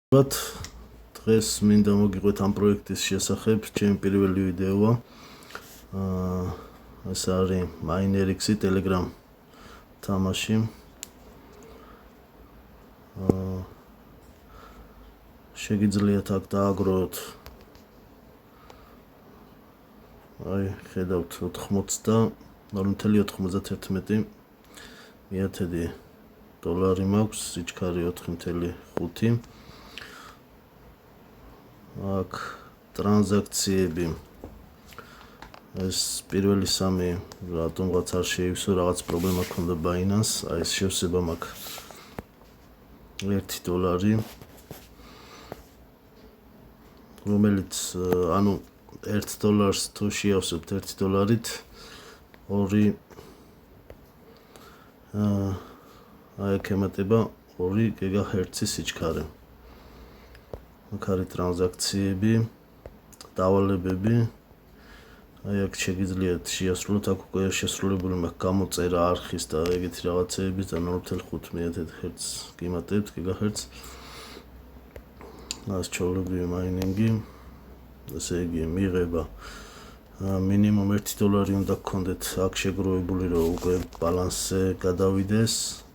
დღეს მინდა მოგიყვეთ ამ პროექტის შესახებ ჩემი პირველი ვიდეოა. ეს არის MineRx-ი Telegram თამაში. შეგიძლიათ აქ დააგროვოთ. ხედავთ 80.91 $4.00 მაქვს, სიჩქარე 4.5. აქ ტრანზაქციები ეს პირველი სამი რატომღაც არ შეივსო, რაღაც პრობლემა ქონდა Binance, აი ეს შევსება მაქვს $1, რომელიც ანუ $1 თუ შეავსებთ $1-ით 2 აი აქ ემატება 2 GHz-ის სიჩქარე. აქ არის ტრანზაქციები, დავალებები. აი აქ შეგიძლიათ შეასრულოთ, აქ უკვე შესრულებული მაქვს გამოწერა არხის და ეგეთი რაღაცეების და 0.5 Hz გიმატებთ GHz. ეს ჩაოლებრივი მაინინგი. ესე იგი მიღება მინიმუმ $1 უნდა გქონდეთ აქ შეგროვებული, რომ უკვე ბალანსზე გადავიდეს.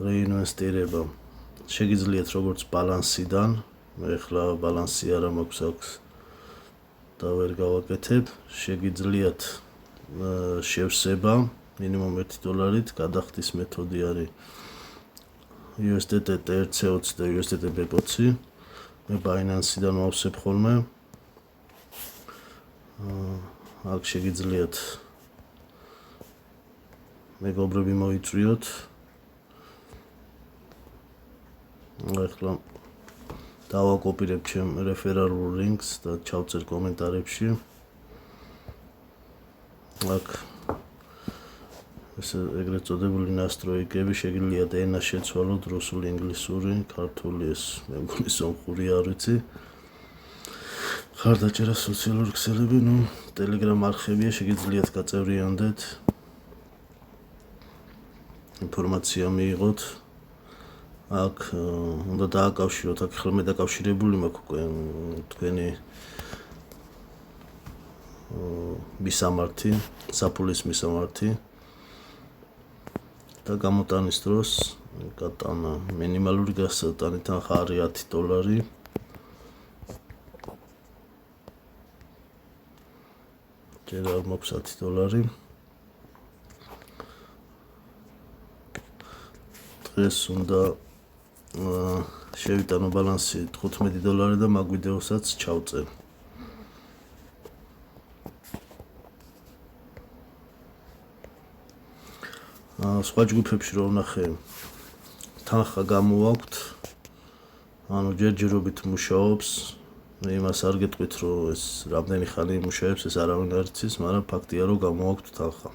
რეინვესტირება შეგიძლიათ როგორც ბალანსიდან, მე ახლა ბალანსი არ მაქვს აქ და ვერ გავაკეთებ. შეგიძლიათ შევსება მინიმუმ $1-ით, გადახდის მეთოდი არის USDT TRC20 და USDT BEP20. მე Binance-დან ვავსებ ხოლმე. აქ შეგიძლიათ მეგობრები მოიწვიოთ. ახლა დავაკოპირებ ჩემ რეფერალურ ლინკს და ჩავწერ კომენტარებში. აქ ეს ეგრეთ წოდებული ნასტროიკები შეგიძლიათ ენა შეცვალოთ, რუსული, ინგლისური, ქართული, ეს მე მგონი სომხური არ ვიცი. ხარდაჭერა სოციალური ქსელები, Telegram არხებია, შეგიძლიათ გაწევრიანდეთ. ინფორმაცია მიიღოთ. აქ უნდა დააკავშიროთ, აქ ხოლმე დაკავშირებული მაქვს უკვე თქვენი მისამართი, საფულის მისამართი და გამოტანის დროს გატანა მინიმალური გასატანი თანხა არის $10. ჯერ არ მაქვს $10. დღეს უნდა შევიტანო ბალანსი $15 და მაგ ვიდეოსაც ჩავწერ. სხვა ჯგუფებში რო ვნახე, თანხა გამოვაქვთ, ანუ ჯერჯერობით მუშაობს. იმას არ გეტყვით, რომ ეს რამდენი ხანი იმუშავებს, ეს არავინ არ იცის, მაგრამ ფაქტია, რომ გამოვაქვთ თანხა.